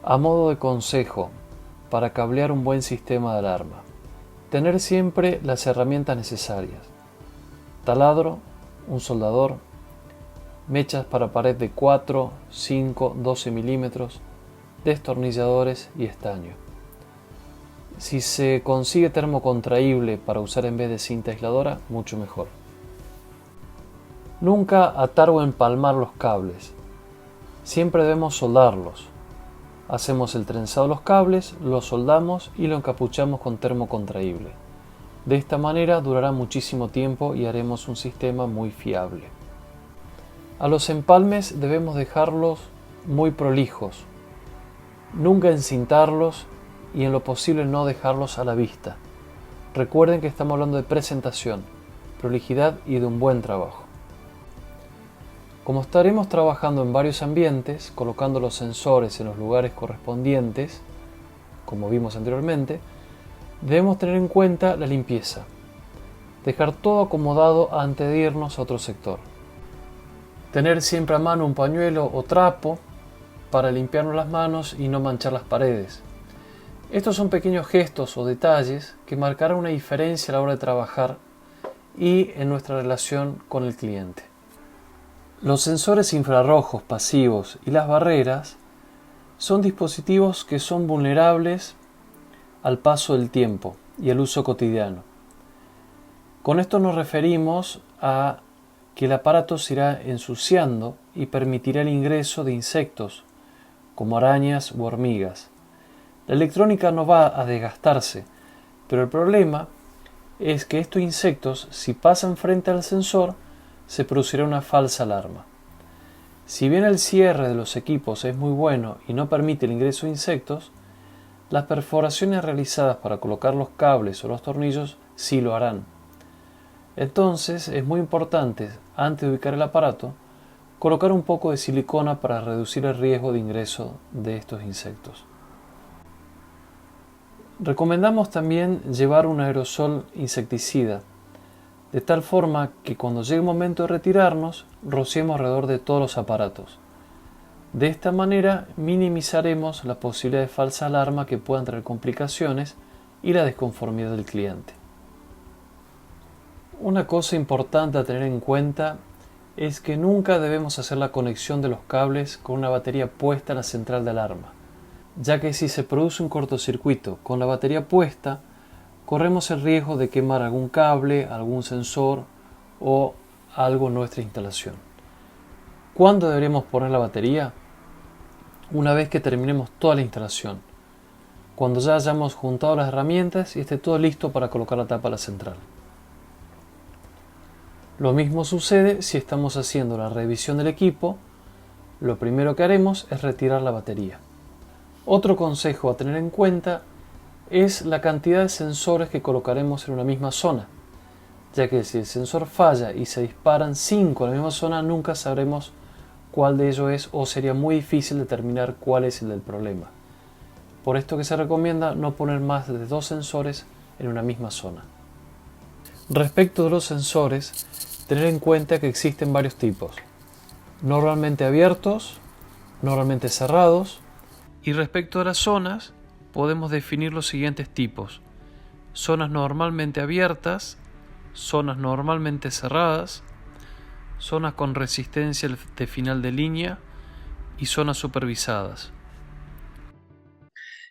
A modo de consejo, para cablear un buen sistema de alarma, tener siempre las herramientas necesarias: taladro, un soldador, mechas para pared de 4, 5, 12 milímetros, destornilladores y estaño. Si se consigue termocontraíble para usar en vez de cinta aisladora, mucho mejor. Nunca atar o empalmar los cables. Siempre debemos soldarlos. Hacemos el trenzado de los cables, los soldamos y lo encapuchamos con termocontraíble. De esta manera durará muchísimo tiempo y haremos un sistema muy fiable. A los empalmes debemos dejarlos muy prolijos. Nunca encintarlos y en lo posible no dejarlos a la vista. Recuerden que estamos hablando de presentación, prolijidad y de un buen trabajo. Como estaremos trabajando en varios ambientes, colocando los sensores en los lugares correspondientes, como vimos anteriormente, debemos tener en cuenta la limpieza. Dejar todo acomodado antes de irnos a otro sector. Tener siempre a mano un pañuelo o trapo para limpiarnos las manos y no manchar las paredes. Estos son pequeños gestos o detalles que marcarán una diferencia a la hora de trabajar y en nuestra relación con el cliente. Los sensores infrarrojos pasivos y las barreras son dispositivos que son vulnerables al paso del tiempo y al uso cotidiano. Con esto nos referimos a que el aparato se irá ensuciando y permitirá el ingreso de insectos como arañas u hormigas. La electrónica no va a desgastarse, pero el problema es que estos insectos, si pasan frente al sensor, se producirá una falsa alarma. Si bien el cierre de los equipos es muy bueno y no permite el ingreso de insectos, las perforaciones realizadas para colocar los cables o los tornillos sí lo harán. Entonces es muy importante, antes de ubicar el aparato, colocar un poco de silicona para reducir el riesgo de ingreso de estos insectos. Recomendamos también llevar un aerosol insecticida, de tal forma que cuando llegue el momento de retirarnos, rociemos alrededor de todos los aparatos. De esta manera minimizaremos la posibilidad de falsa alarma que puedan traer complicaciones y la desconformidad del cliente. Una cosa importante a tener en cuenta es que nunca debemos hacer la conexión de los cables con una batería puesta en la central de alarma, ya que si se produce un cortocircuito con la batería puesta, corremos el riesgo de quemar algún cable, algún sensor o algo en nuestra instalación. ¿Cuándo deberíamos poner la batería? Una vez que terminemos toda la instalación, cuando ya hayamos juntado las herramientas y esté todo listo para colocar la tapa a la central. Lo mismo sucede si estamos haciendo la revisión del equipo. Lo primero que haremos es retirar la batería. Otro consejo a tener en cuenta es la cantidad de sensores que colocaremos en una misma zona, ya que si el sensor falla y se disparan 5 en la misma zona, nunca sabremos cuál de ellos es o sería muy difícil determinar cuál es el del problema. Por esto que se recomienda no poner más de 2 sensores en una misma zona. Respecto de los sensores, tener en cuenta que existen varios tipos: normalmente abiertos, normalmente cerrados, y respecto a las zonas, podemos definir los siguientes tipos: zonas normalmente abiertas, zonas normalmente cerradas, zonas con resistencia de final de línea y zonas supervisadas.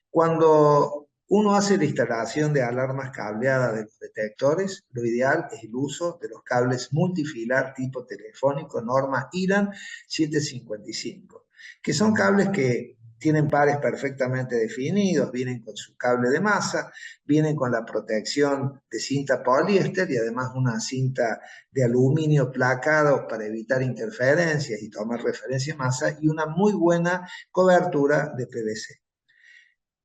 Cuando uno hace la instalación de alarmas cableadas de los detectores, lo ideal es el uso de los cables multifilar tipo telefónico norma IRAN 755, que son cables que tienen pares perfectamente definidos, vienen con su cable de masa, vienen con la protección de cinta poliéster y además una cinta de aluminio placado para evitar interferencias y tomar referencia de masa y una muy buena cobertura de PVC.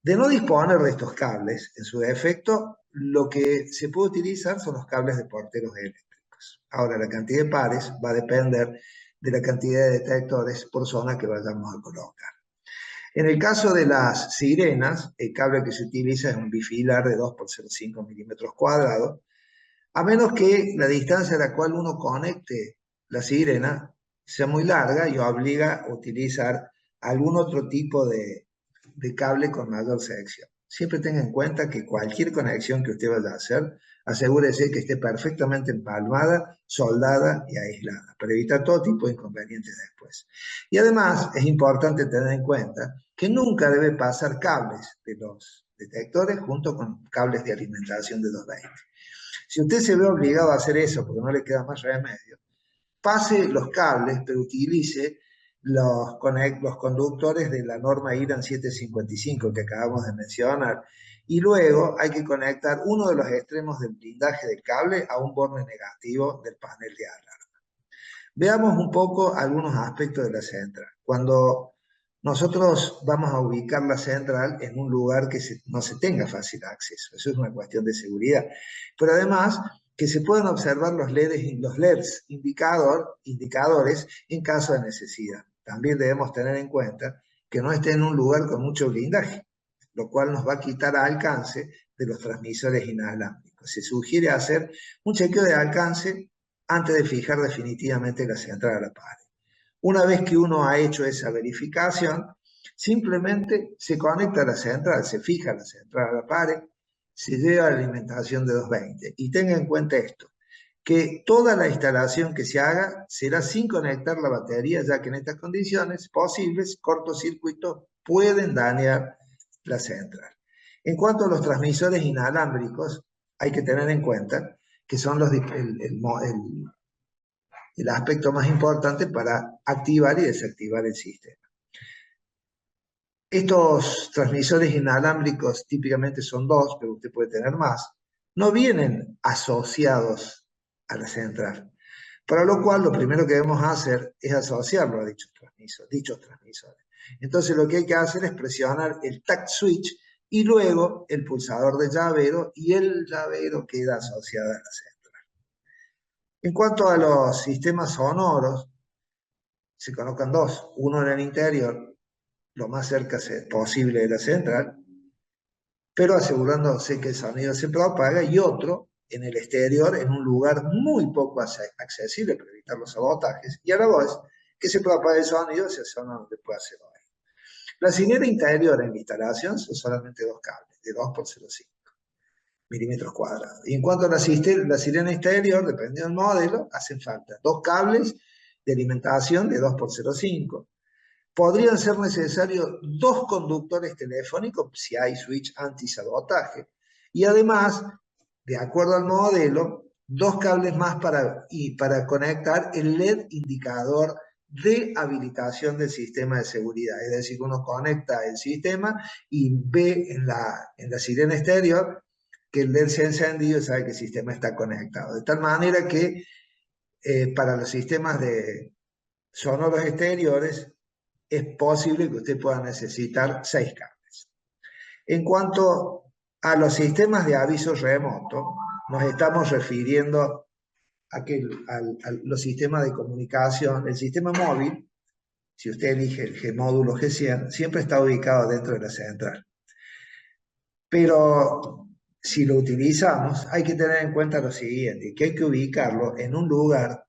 De no disponer de estos cables, en su defecto, lo que se puede utilizar son los cables de porteros eléctricos. Ahora, la cantidad de pares va a depender de la cantidad de detectores por zona que vayamos a colocar. En el caso de las sirenas, el cable que se utiliza es un bifilar de 2 por 0,5 milímetros cuadrados, a menos que la distancia a la cual uno conecte la sirena sea muy larga y obliga a utilizar algún otro tipo de de cable con mayor sección. Siempre tenga en cuenta que cualquier conexión que usted vaya a hacer, asegúrese que esté perfectamente empalmada, soldada y aislada, para evitar todo tipo de inconvenientes después. Y además es importante tener en cuenta que nunca debe pasar cables de los detectores junto con cables de alimentación de 220. Si usted se ve obligado a hacer eso porque no le queda más remedio, pase los cables, pero utilice los conductores de la norma IRAN 755 que acabamos de mencionar, y luego hay que conectar uno de los extremos del blindaje del cable a un borne negativo del panel de alarma. Veamos un poco algunos aspectos de la central. Cuando nosotros vamos a ubicar la central en un lugar que no se tenga fácil acceso, eso es una cuestión de seguridad, pero además que se puedan observar los LEDs indicadores en caso de necesidad. También debemos tener en cuenta que no esté en un lugar con mucho blindaje, lo cual nos va a quitar alcance de los transmisores inalámbricos. Se sugiere hacer un chequeo de alcance antes de fijar definitivamente la central a la pared. Una vez que uno ha hecho esa verificación, simplemente se conecta a la central, se fija la central a la pared, se lleva la alimentación de 220. Y tenga en cuenta esto, que toda la instalación que se haga será sin conectar la batería, ya que en estas condiciones posibles cortocircuitos pueden dañar la central. En cuanto a los transmisores inalámbricos, hay que tener en cuenta que son el aspecto más importante para activar y desactivar el sistema. Estos transmisores inalámbricos típicamente son dos, pero usted puede tener más. No vienen asociados a la central, para lo cual lo primero que debemos hacer es asociarlo a dichos transmisores. Entonces lo que hay que hacer es presionar el tact switch y luego el pulsador de llavero, y el llavero queda asociado a la central. En cuanto a los sistemas sonoros, se colocan dos, uno en el interior, lo más cerca posible de la central, pero asegurándose que el sonido se propaga, y otro en el exterior, en un lugar muy poco accesible para evitar los sabotajes, y a la vez que se propague el sonido hacia zona donde pueda ser oído. La sirena interior en la instalación son solamente dos cables, de 2 por 0,5 milímetros cuadrados. Y en cuanto a la sirena exterior, dependiendo del modelo, hacen falta dos cables de alimentación de 2 por 0,5. Podrían ser necesarios dos conductores telefónicos si hay switch antisabotaje. Y además, de acuerdo al modelo, dos cables más para conectar el LED indicador de habilitación del sistema de seguridad. Es decir, uno conecta el sistema y ve en la sirena exterior que el LED se ha encendido y sabe que el sistema está conectado. De tal manera que para los sistemas de sonoros exteriores es posible que usted pueda necesitar 6 cables. En cuanto a los sistemas de aviso remoto, nos estamos refiriendo a los sistemas de comunicación. El sistema móvil, si usted elige el G-módulo G100, siempre está ubicado dentro de la central. Pero si lo utilizamos, hay que tener en cuenta lo siguiente, que hay que ubicarlo en un lugar,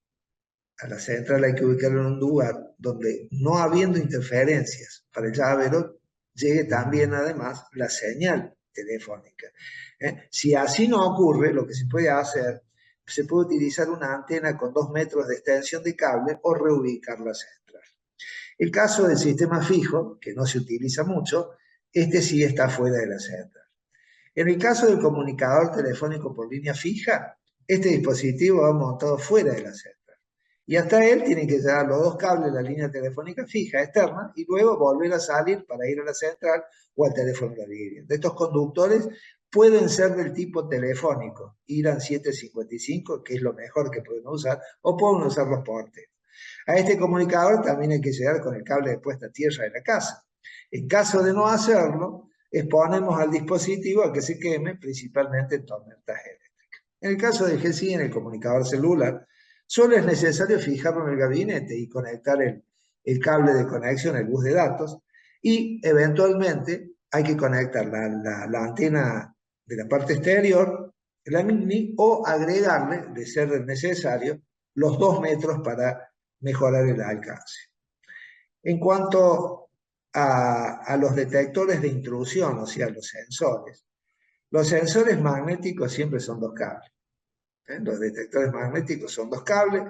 a la central hay que ubicarlo en un lugar donde, no habiendo interferencias para el llavero, llegue también además la señal telefónica. Si así no ocurre, lo que se puede hacer, se puede utilizar una antena con 2 metros de extensión de cable o reubicar la central. El caso del sistema fijo, que no se utiliza mucho, este sí está fuera de la central. En el caso del comunicador telefónico por línea fija, este dispositivo va montado fuera de la central. Y hasta él tiene que llevar los dos cables de la línea telefónica fija externa y luego volver a salir para ir a la central o al teléfono de la vivienda. Estos conductores pueden ser del tipo telefónico, IRAN 755, que es lo mejor que pueden usar, o pueden usar los porteros. A este comunicador también hay que llegar con el cable de puesta a tierra de la casa. En caso de no hacerlo, exponemos al dispositivo a que se queme, principalmente en tormentas eléctricas. En el caso del G100, el comunicador celular, solo es necesario fijarlo en el gabinete y conectar el cable de conexión, el bus de datos, y eventualmente hay que conectar la antena de la parte exterior, la mini, o agregarle, de ser necesario, los 2 metros para mejorar el alcance. En cuanto a los detectores de intrusión, o sea, los sensores. Los sensores magnéticos siempre son dos cables. Los detectores magnéticos son dos cables.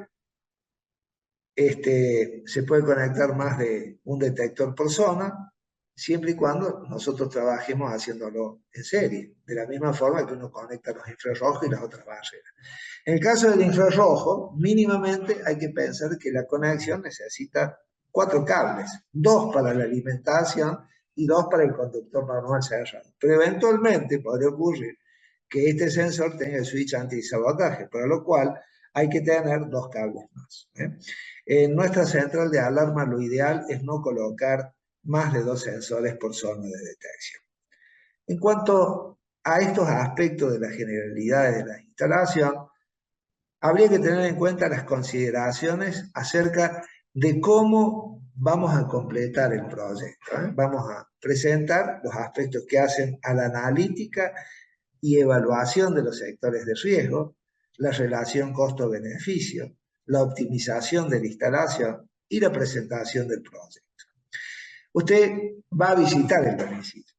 Se puede conectar más de un detector por zona, siempre y cuando nosotros trabajemos haciéndolo en serie, de la misma forma que uno conecta los infrarrojos y las otras barreras. En el caso del infrarrojo, mínimamente hay que pensar que la conexión necesita 4 cables, 2 para la alimentación y 2 para el conductor normal cerrado. Pero eventualmente podría ocurrir que este sensor tenga el switch antisabotaje, para lo cual hay que tener 2 cables más. En nuestra central de alarma lo ideal es no colocar más de 2 sensores por zona de detección. En cuanto a estos aspectos de las generalidades de la instalación, habría que tener en cuenta las consideraciones acerca de cómo vamos a completar el proyecto. Vamos a presentar los aspectos que hacen a la analítica y evaluación de los sectores de riesgo, la relación costo-beneficio, la optimización de la instalación y la presentación del proyecto. Usted va a visitar el domicilio.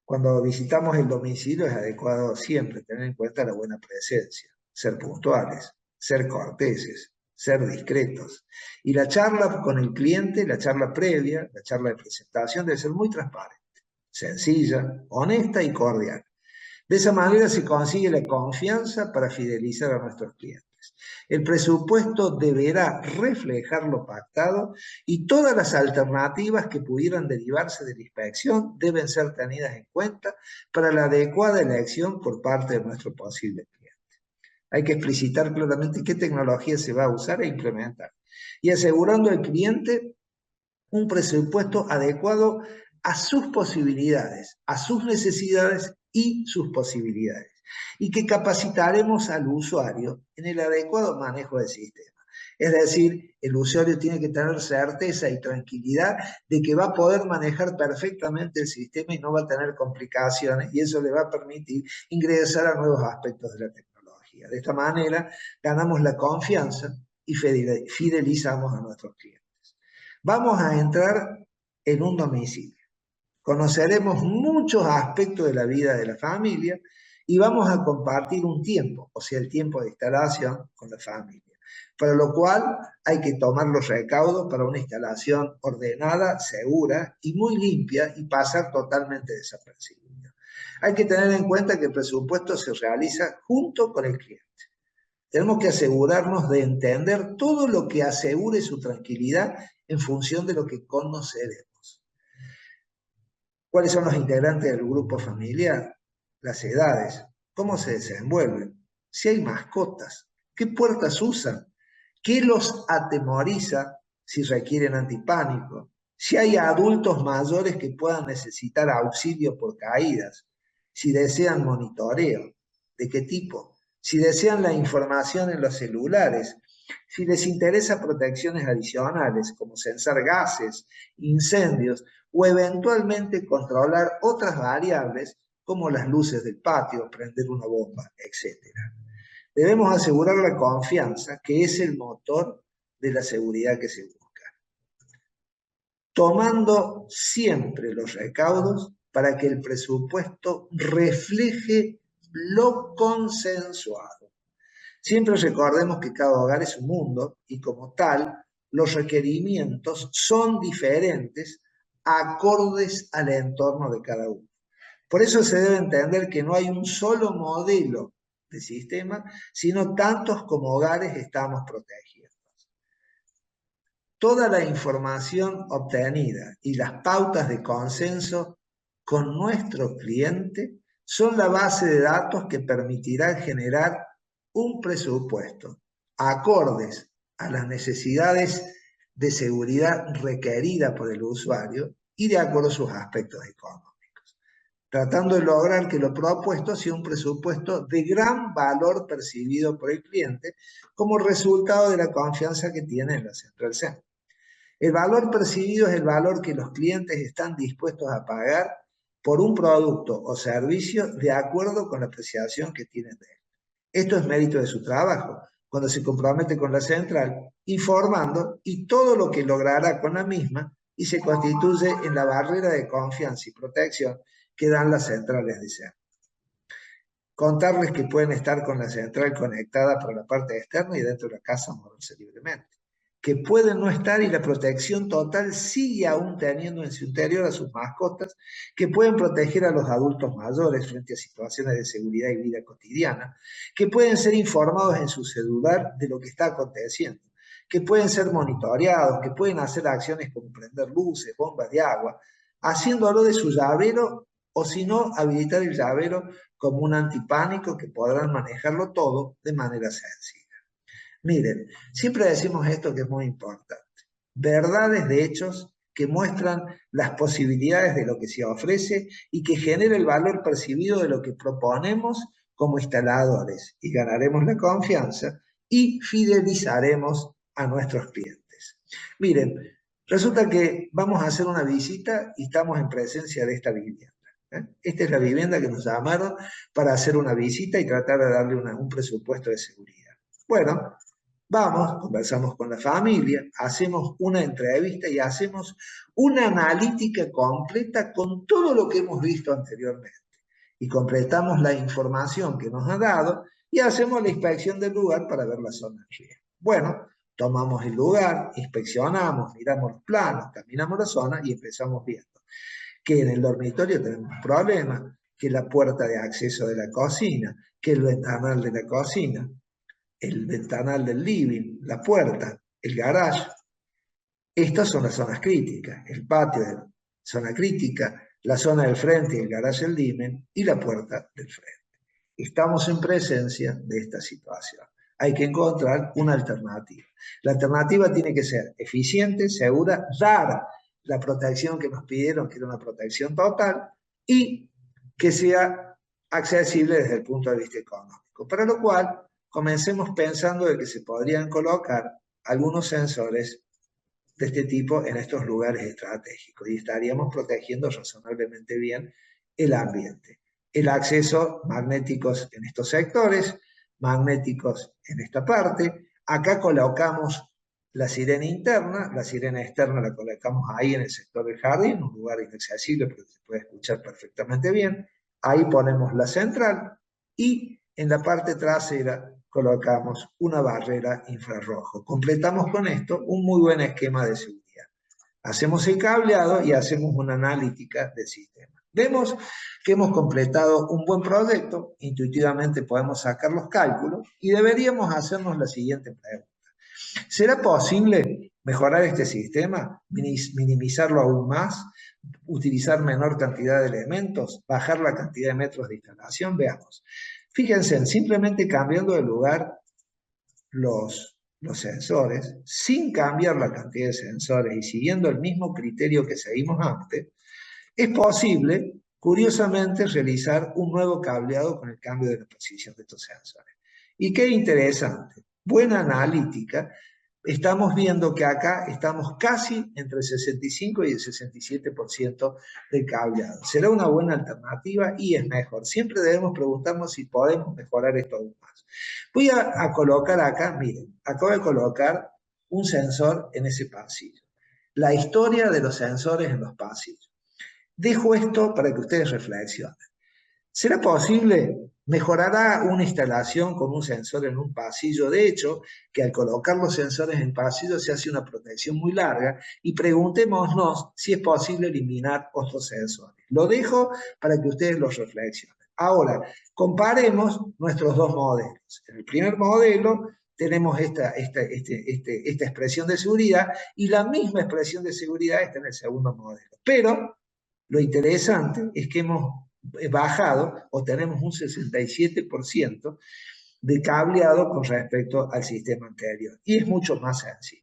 Cuando visitamos el domicilio es adecuado siempre tener en cuenta la buena presencia, ser puntuales, ser corteses, ser discretos. Y la charla con el cliente, la charla previa, la charla de presentación debe ser muy transparente, sencilla, honesta y cordial. De esa manera se consigue la confianza para fidelizar a nuestros clientes. El presupuesto deberá reflejar lo pactado y todas las alternativas que pudieran derivarse de la inspección deben ser tenidas en cuenta para la adecuada elección por parte de nuestro posible cliente. Hay que explicitar claramente qué tecnología se va a usar e implementar y asegurando al cliente un presupuesto adecuado a sus posibilidades, a sus necesidades y sus posibilidades, y que capacitaremos al usuario en el adecuado manejo del sistema. Es decir, el usuario tiene que tener certeza y tranquilidad de que va a poder manejar perfectamente el sistema y no va a tener complicaciones, y eso le va a permitir ingresar a nuevos aspectos de la tecnología. De esta manera, ganamos la confianza y fidelizamos a nuestros clientes. Vamos a entrar en un domicilio. Conoceremos muchos aspectos de la vida de la familia y vamos a compartir un tiempo, o sea, el tiempo de instalación con la familia. Para lo cual hay que tomar los recaudos para una instalación ordenada, segura y muy limpia y pasar totalmente desapercibido. Hay que tener en cuenta que el presupuesto se realiza junto con el cliente. Tenemos que asegurarnos de entender todo lo que asegure su tranquilidad en función de lo que conoceremos. ¿Cuáles son los integrantes del grupo familiar? Las edades, cómo se desenvuelven, si hay mascotas, qué puertas usan, qué los atemoriza si requieren antipánico, si hay adultos mayores que puedan necesitar auxilio por caídas, si desean monitoreo, de qué tipo, si desean la información en los celulares, si les interesa protecciones adicionales como censar gases, incendios o eventualmente controlar otras variables como las luces del patio, prender una bomba, etc. Debemos asegurar la confianza, que es el motor de la seguridad que se busca, tomando siempre los recaudos para que el presupuesto refleje lo consensuado. Siempre recordemos que cada hogar es un mundo y como tal, los requerimientos son diferentes acordes al entorno de cada uno. Por eso se debe entender que no hay un solo modelo de sistema, sino tantos como hogares estamos protegidos. Toda la información obtenida y las pautas de consenso con nuestro cliente son la base de datos que permitirá generar un presupuesto acordes a las necesidades de seguridad requerida por el usuario y de acuerdo a sus aspectos económicos, tratando de lograr que lo propuesto sea un presupuesto de gran valor percibido por el cliente como resultado de la confianza que tiene en la Central SEM. El valor percibido es el valor que los clientes están dispuestos a pagar por un producto o servicio de acuerdo con la apreciación que tienen de él. Esto es mérito de su trabajo, cuando se compromete con la central, informando y todo lo que logrará con la misma y se constituye en la barrera de confianza y protección que dan las centrales de SEM. Contarles que pueden estar con la central conectada por la parte externa y dentro de la casa moverse libremente. Que pueden no estar y la protección total sigue aún teniendo en su interior a sus mascotas, que pueden proteger a los adultos mayores frente a situaciones de seguridad y vida cotidiana, que pueden ser informados en su celular de lo que está aconteciendo, que pueden ser monitoreados, que pueden hacer acciones como prender luces, bombas de agua, haciéndolo de su llavero o si no, habilitar el llavero como un antipánico que podrán manejarlo todo de manera sencilla. Miren, siempre decimos esto que es muy importante. Verdades de hechos que muestran las posibilidades de lo que se ofrece y que genera el valor percibido de lo que proponemos como instaladores y ganaremos la confianza y fidelizaremos a nuestros clientes. Miren, resulta que vamos a hacer una visita y estamos en presencia de esta vivienda. Esta es la vivienda que nos llamaron para hacer una visita y tratar de darle un presupuesto de seguridad. Bueno, vamos, conversamos con la familia, hacemos una entrevista y hacemos una analítica completa con todo lo que hemos visto anteriormente. Y completamos la información que nos ha dado y hacemos la inspección del lugar para ver la zona de riesgo. Bueno, tomamos el lugar, inspeccionamos, miramos los planos, caminamos la zona y empezamos viendo que en el dormitorio tenemos un problema, que la puerta de acceso de la cocina, que el ventanal de la cocina, el ventanal del living, la puerta, el garage. Estas son las zonas críticas, el patio de la zona crítica, la zona del frente y el garage del living y la puerta del frente. Estamos en presencia de esta situación. Hay que encontrar una alternativa. La alternativa tiene que ser eficiente, segura, dar la protección que nos pidieron, que era una protección total, y que sea accesible desde el punto de vista económico. Para lo cual, comencemos pensando de que se podrían colocar algunos sensores de este tipo en estos lugares estratégicos y estaríamos protegiendo razonablemente bien el ambiente. El acceso magnéticos en estos sectores, magnéticos en esta parte. Acá colocamos la sirena interna, la sirena externa la colocamos ahí en el sector del jardín, un lugar inaccesible pero se puede escuchar perfectamente bien. Ahí ponemos la central y en la parte trasera colocamos una barrera infrarrojo. Completamos con esto un muy buen esquema de seguridad. Hacemos el cableado y hacemos una analítica del sistema. Vemos que hemos completado un buen proyecto, intuitivamente podemos sacar los cálculos y deberíamos hacernos la siguiente pregunta. ¿Será posible mejorar este sistema, minimizarlo aún más, utilizar menor cantidad de elementos, bajar la cantidad de metros de instalación? Veamos. Fíjense, simplemente cambiando de lugar los sensores, sin cambiar la cantidad de sensores y siguiendo el mismo criterio que seguimos antes, es posible, curiosamente, realizar un nuevo cableado con el cambio de la posición de estos sensores. Y qué interesante, buena analítica, estamos viendo que acá estamos casi entre el 65 y el 67% del cableado. Será una buena alternativa y es mejor. Siempre debemos preguntarnos si podemos mejorar esto aún más. Voy a colocar acá, miren, acabo de colocar un sensor en ese pasillo. La historia de los sensores en los pasillos. Dejo esto para que ustedes reflexionen. ¿Será posible? ¿Mejorará una instalación con un sensor en un pasillo? De hecho, que al colocar los sensores en el pasillo se hace una protección muy larga y preguntémonos si es posible eliminar otros sensores. Lo dejo para que ustedes los reflexionen. Ahora, comparemos nuestros dos modelos. En el primer modelo tenemos esta expresión de seguridad y la misma expresión de seguridad está en el segundo modelo. Pero lo interesante es que hemos bajado o tenemos un 67% de cableado con respecto al sistema anterior y es mucho más sencillo.